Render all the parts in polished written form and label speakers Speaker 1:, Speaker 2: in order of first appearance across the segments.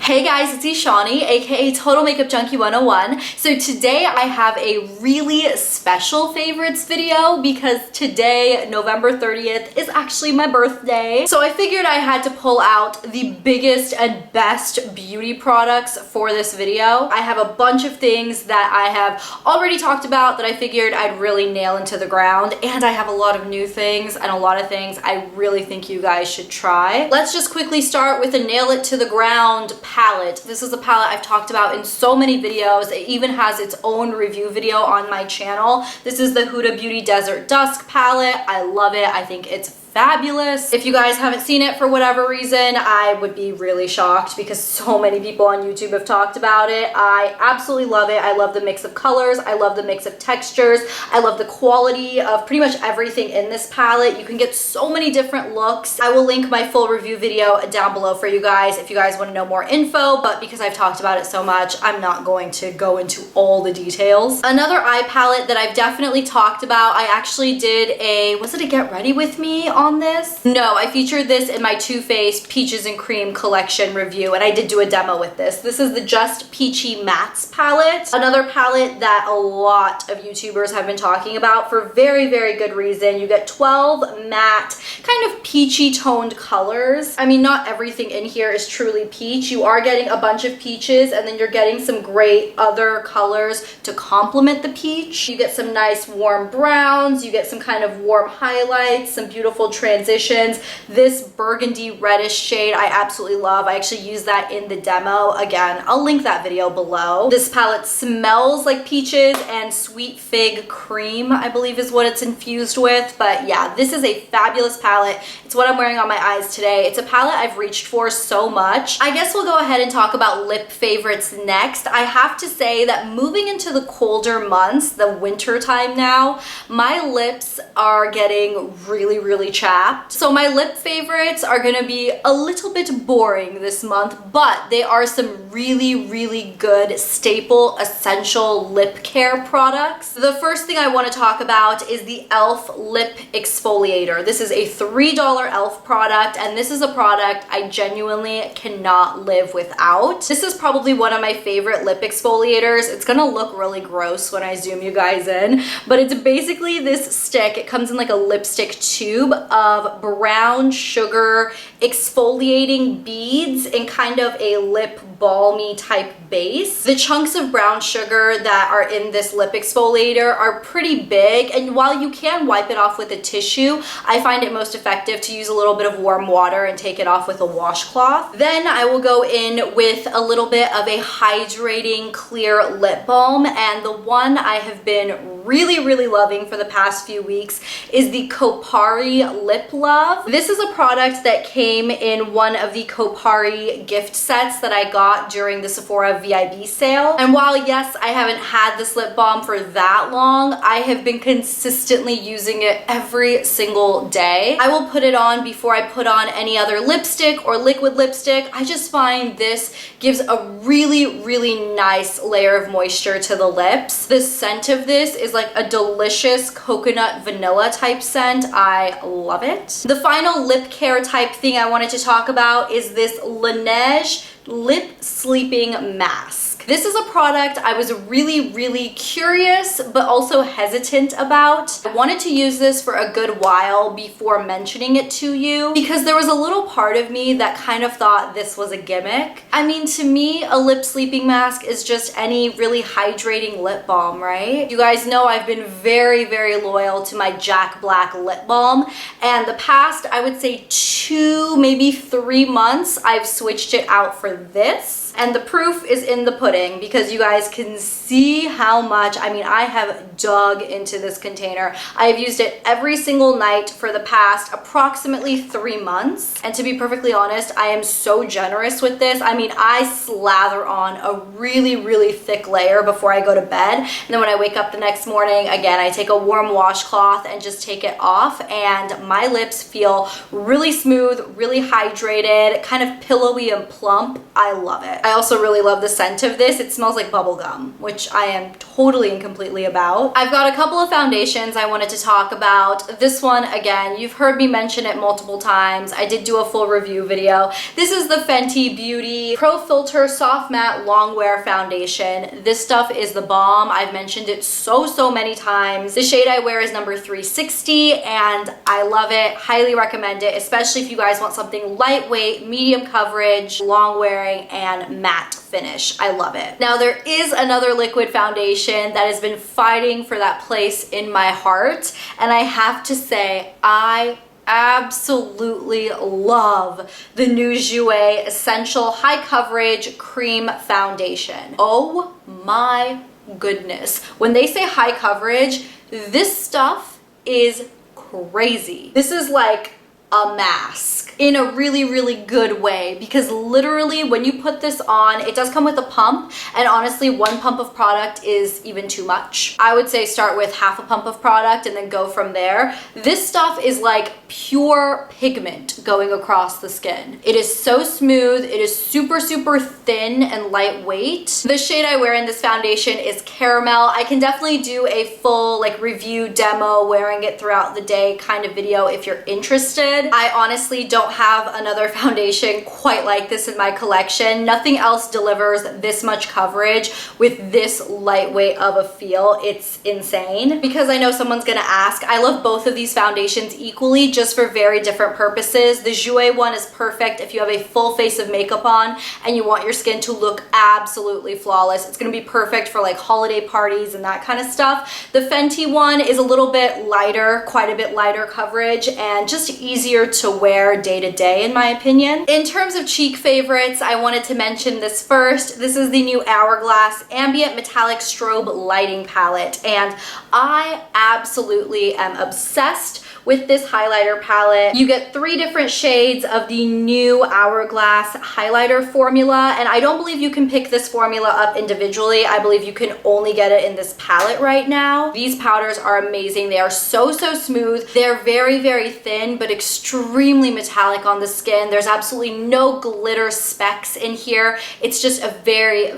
Speaker 1: Hey guys, it's Ishani, aka Total Makeup Junkie 101. So today I have a really special favorites video because today, November 30th, is actually my birthday. So I figured I had to pull out the biggest and best beauty products for this video. I have a bunch of things that I have already talked about that I figured I'd really nail into the ground, and I have a lot of new things and a lot of things I really think you guys should try. Let's just quickly start with a nail it to the ground palette. This is a palette I've talked about in so many videos. It even has its own review video on my channel. This is the Huda Beauty Desert Dusk palette. I love it. I think it's fabulous. If you guys haven't seen it for whatever reason, I would be really shocked because so many people on YouTube have talked about it. I absolutely love it. I love the mix of colors. I love the mix of textures. I love the quality of pretty much everything in this palette. You can get so many different looks. I will link my full review video down below for you guys if you guys want to know more info, but because I've talked about it so much, I'm not going to go into all the details. Another eye palette that I've definitely talked about, I actually did a, was it a Get Ready With Me on this? No, I featured this in my Too Faced Peaches and Cream collection review, and I did do a demo with this. This is the Just Peachy Mattes palette. Another palette that a lot of YouTubers have been talking about for very, very good reason. You get 12 matte, kind of peachy toned colors. I mean, not everything in here is truly peach. You are getting a bunch of peaches, and then you're getting some great other colors to complement the peach. You get some nice warm browns, you get some kind of warm highlights, some beautiful transitions. This burgundy reddish shade I absolutely love. I actually use that in the demo. Again, I'll link that video below. This palette smells like peaches and sweet fig cream, I believe is what it's infused with. But yeah, this is a fabulous palette. It's what I'm wearing on my eyes today. It's a palette I've reached for so much. I guess we'll go ahead and talk about lip favorites next. I have to say that moving into the colder months, the winter time now, my lips are getting really chapped. So my lip favorites are gonna be a little bit boring this month, but they are some really good staple essential lip care products. The first thing I want to talk about is the e.l.f. lip exfoliator. This is a $3 e.l.f. product, and this is a product I genuinely cannot live without. This is probably one of my favorite lip exfoliators. It's gonna look really gross when I zoom you guys in, but it's basically this stick. It comes in like a lipstick tube of brown sugar exfoliating beads in kind of a lip balmy type base. The chunks of brown sugar that are in this lip exfoliator are pretty big, and while you can wipe it off with a tissue, I find it most effective to use a little bit of warm water and take it off with a washcloth. Then I will go in with a little bit of a hydrating clear lip balm, and the one I have been really loving for the past few weeks is the Kopari Lip Love. This is a product that came in one of the Kopari gift sets that I got during the Sephora VIB sale. And while yes, I haven't had this lip balm for that long, I have been consistently using it every single day. I will put it on before I put on any other lipstick or liquid lipstick. I just find this gives a really nice layer of moisture to the lips. The scent of this is like a delicious coconut vanilla type scent. I love it. The final lip care type thing I wanted to talk about is this Laneige lip sleeping mask. This is a product I was really curious but also hesitant about. I wanted to use this for a good while before mentioning it to you because there was a little part of me that kind of thought this was a gimmick. I mean, to me, a lip sleeping mask is just any really hydrating lip balm, right? You guys know I've been very loyal to my Jack Black lip balm, and the past, I would say 2, maybe 3 months, I've switched it out for this. And the proof is in the pudding because you guys can see how much, I mean, I have dug into this container. I have used it every single night for the past approximately 3 months. And to be perfectly honest, I am so generous with this. I mean, I slather on a really thick layer before I go to bed. And then when I wake up the next morning, again, I take a warm washcloth and just take it off. And my lips feel really smooth, really hydrated, kind of pillowy and plump. I love it. I also really love the scent of this, it smells like bubble gum, which I am totally and completely about. I've got a couple of foundations I wanted to talk about. This one, again, you've heard me mention it multiple times. I did do a full review video. This is the Fenty Beauty Pro Filt'r Soft Matte Longwear Foundation. This stuff is the bomb. I've mentioned it so many times. The shade I wear is number 360 and I love it. Highly recommend it, especially if you guys want something lightweight, medium coverage, long wearing, and matte finish. I love it. Now there is another liquid foundation that has been fighting for that place in my heart, and I have to say I absolutely love the new Jouer Essential High Coverage Cream Foundation. Oh my goodness. When they say high coverage, this stuff is crazy. This is like a mask in a really good way, because literally when you put this on, it does come with a pump, and honestly one pump of product is even too much. I would say start with half a pump of product and then go from there. This stuff is like pure pigment going across the skin. It is so smooth. It is super thin and lightweight. The shade I wear in this foundation is Caramel. I can definitely do a full like review demo wearing it throughout the day kind of video if you're interested. I honestly don't have another foundation quite like this in my collection. Nothing else delivers this much coverage with this lightweight of a feel. It's insane. Because I know someone's gonna ask, I love both of these foundations equally, just for very different purposes. The Jouer one is perfect if you have a full face of makeup on and you want your skin to look absolutely flawless. It's gonna be perfect for like holiday parties and that kind of stuff. The Fenty one is a little bit lighter, quite a bit lighter coverage, and just easier to wear day to day in my opinion. In terms of cheek favorites, I wanted to mention this first. This is the new Hourglass Ambient Metallic Strobe Lighting Palette, and I absolutely am obsessed with this highlighter palette. You get 3 different shades of the new Hourglass highlighter formula, and I don't believe you can pick this formula up individually. I believe you can only get it in this palette right now. These powders are amazing. They are so smooth. They're very thin, but extremely metallic on the skin. There's absolutely no glitter specks in here. It's just a very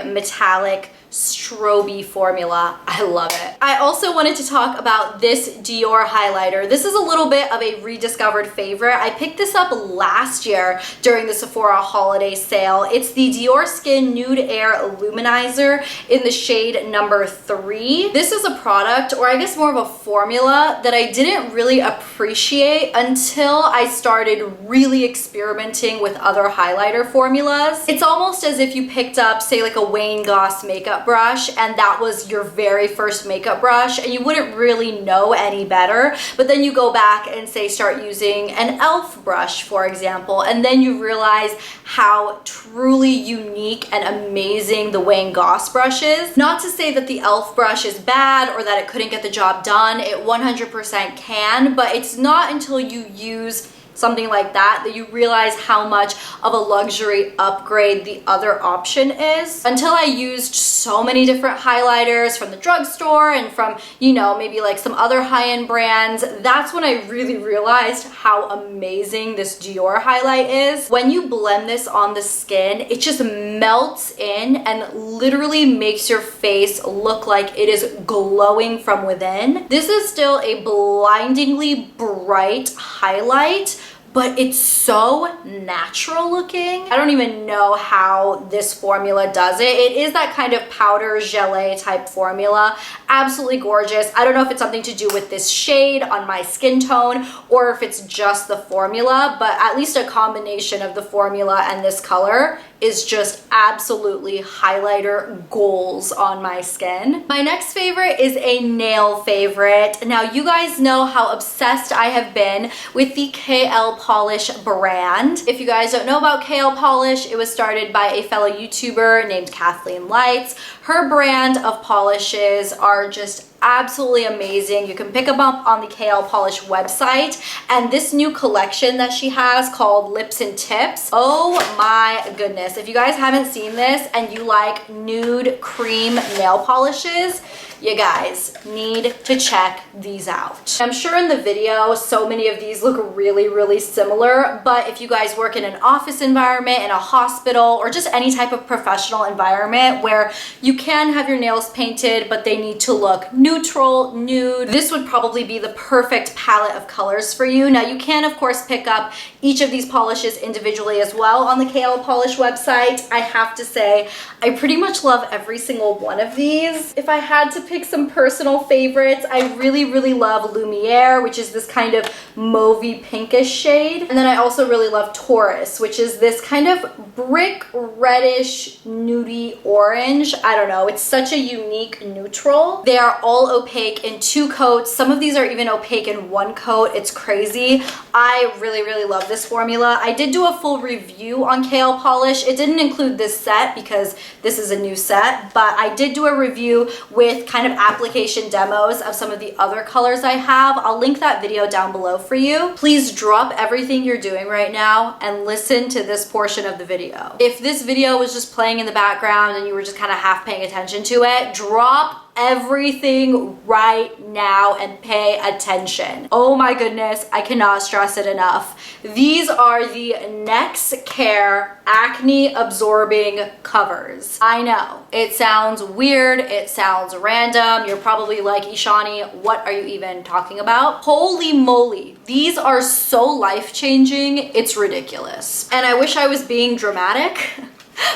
Speaker 1: metallic strobe formula. I love it. I also wanted to talk about this Dior highlighter. This is a little bit of a rediscovered favorite. I picked this up last year during the Sephora holiday sale. It's the Diorskin Nude Air Luminizer in the shade number 3. This is a product, or I guess more of a formula, that I didn't really appreciate until I started really experimenting with other highlighter formulas. It's almost as if you picked up, say, like a Wayne Goss makeup brush, and that was your very first makeup brush, and you wouldn't really know any better, but then you go back and say start using an e.l.f. brush, for example, and then you realize how truly unique and amazing the Wayne Goss brush is. Not to say that the e.l.f. brush is bad or that it couldn't get the job done. It 100% can, but it's not until you use something like that that you realize how much of a luxury upgrade the other option is. Until I used so many different highlighters from the drugstore and from, you know, maybe like some other high-end brands, that's when I really realized how amazing this Dior highlight is. When you blend this on the skin, it just melts in and literally makes your face look like it is glowing from within. This is still a blindingly bright highlight, but it's so natural looking. I don't even know how this formula does it. It is that kind of powder gelée type formula. Absolutely gorgeous. I don't know if it's something to do with this shade on my skin tone or if it's just the formula, but at least a combination of the formula and this color is just absolutely highlighter goals on my skin. My next favorite is a nail favorite. Now you guys know how obsessed I have been with the K.L. Polish brand. If you guys don't know about K.L. Polish, it was started by a fellow YouTuber named Kathleen Lights. Her brand of polishes are just absolutely amazing. You can pick them up on the KL Polish website. And this new collection that she has called Lips and Tips, oh my goodness. If you guys haven't seen this and you like nude cream nail polishes, you guys need to check these out. I'm sure in the video, so many of these look really, really similar, but if you guys work in an office environment, in a hospital, or just any type of professional environment where you can have your nails painted, but they need to look neutral, nude, this would probably be the perfect palette of colors for you. Now you can of course pick up each of these polishes individually as well on the KL Polish website. I have to say, I pretty much love every single one of these. If I had to pick some personal favorites, I really, really love Lumiere, which is this kind of mauvey pinkish shade. And then I also really love Taurus, which is this kind of brick reddish nudie orange. I don't know, it's such a unique neutral. They are all opaque in 2 coats. Some of these are even opaque in 1 coat. It's crazy. I really, really love this formula. I did do a full review on KL Polish. It didn't include this set because this is a new set, but I did do a review with kind of application demos of some of the other colors I have. I'll link that video down below for you. Please drop everything you're doing right now and listen to this portion of the video. If this video was just playing in the background and you were just kind of half paying attention to it, drop everything right now and pay attention. Oh my goodness, I cannot stress it enough. These are the Nexcare acne absorbing covers. I know, it sounds weird, it sounds random. You're probably like, Ishani, what are you even talking about? Holy moly, these are so life-changing, it's ridiculous. And I wish I was being dramatic.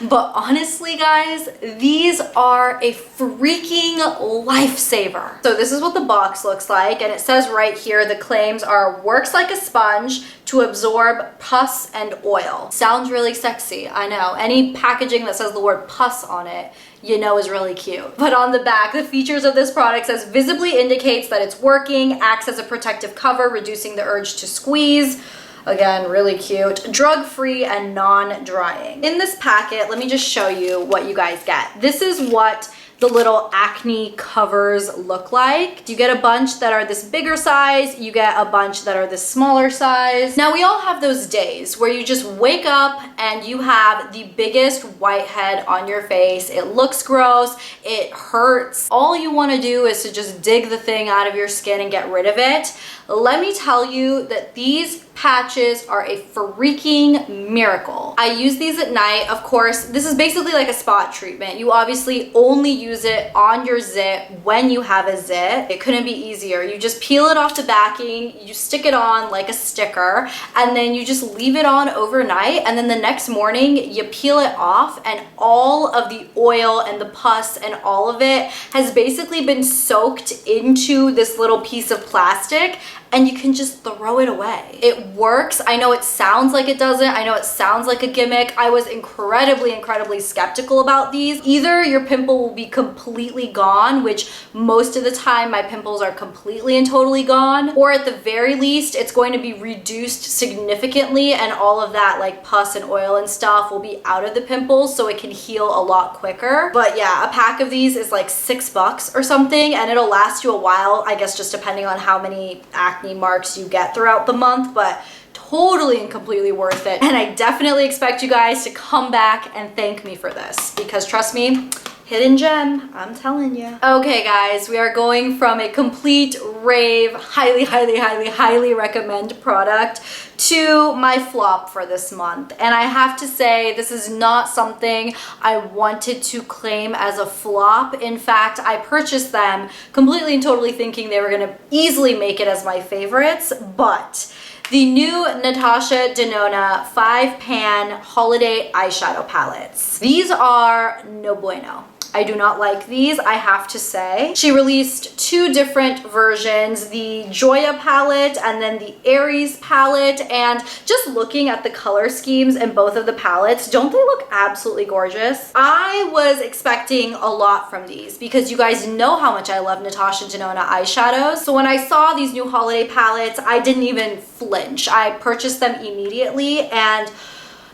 Speaker 1: But honestly, guys, these are a freaking lifesaver. So this is what the box looks like, and it says right here, the claims are works like a sponge to absorb pus and oil. Sounds really sexy, I know. Any packaging that says the word pus on it, you know is really cute. But on the back, the features of this product says visibly indicates that it's working, acts as a protective cover, reducing the urge to squeeze. Again, really cute. Drug-free and non-drying. In this packet, let me just show you what you guys get. This is what the little acne covers look like. You get a bunch that are this bigger size, you get a bunch that are this smaller size. Now we all have those days where you just wake up and you have the biggest whitehead on your face. It looks gross, it hurts. All you wanna do is to just dig the thing out of your skin and get rid of it. Let me tell you that these patches are a freaking miracle. I use these at night. Of course, this is basically like a spot treatment. You obviously only use it on your zit when you have a zit. It couldn't be easier. You just peel it off the backing, you stick it on like a sticker, and then you just leave it on overnight, and then the next morning you peel it off, and all of the oil and the pus and all of it has basically been soaked into this little piece of plastic, and you can just throw it away. It works. I know it sounds like it doesn't. I know it sounds like a gimmick. I was incredibly skeptical about these. Either your pimple will be completely gone, which most of the time my pimples are completely and totally gone, or at the very least, it's going to be reduced significantly, and all of that like pus and oil and stuff will be out of the pimples, so it can heal a lot quicker. But yeah, a pack of these is like $6 or something, and it'll last you a while, I guess, just depending on how many acne marks you get throughout the month, but totally and completely worth it. And I definitely expect you guys to come back and thank me for this, because trust me, hidden gem, I'm telling you. Okay guys, we are going from a complete rave, highly recommend product to my flop for this month. And I have to say, this is not something I wanted to claim as a flop. In fact, I purchased them completely and totally thinking they were gonna easily make it as my favorites, but the new Natasha Denona 5-pan holiday eyeshadow palettes. These are no bueno. I do not like these, I have to say. She released 2 different versions, the Joya palette and then the Aries palette, and just looking at the color schemes in both of the palettes, don't they look absolutely gorgeous? I was expecting a lot from these because you guys know how much I love Natasha Denona eyeshadows. So when I saw these new holiday palettes, I didn't even flinch. I purchased them immediately, and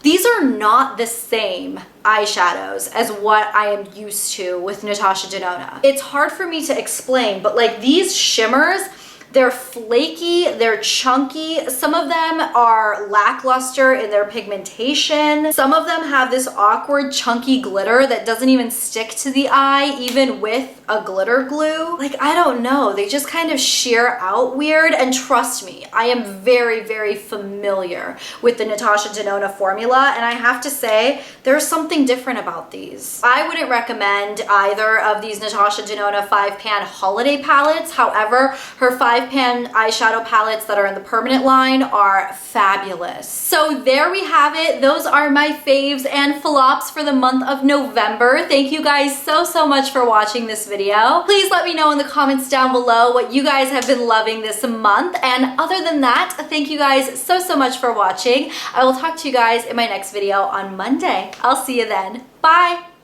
Speaker 1: These are not the same eyeshadows as what I am used to with Natasha Denona. It's hard for me to explain, but like these shimmers, they're flaky, they're chunky. Some of them are lackluster in their pigmentation. Some of them have this awkward chunky glitter that doesn't even stick to the eye, even with a glitter glue. Like, I don't know, they just kind of sheer out weird. And trust me, I am very, very familiar with the Natasha Denona formula, and I have to say, there's something different about these. I wouldn't recommend either of these Natasha Denona 5-pan holiday palettes. However, her 5-pan eyeshadow palettes that are in the permanent line are fabulous. So there we have it. Those are my faves and flops for the month of November. Thank you guys so much for watching this video. Please let me know in the comments down below what you guys have been loving this month. And other than that, thank you guys so much for watching. I will talk to you guys in my next video on Monday. I'll see you then. Bye!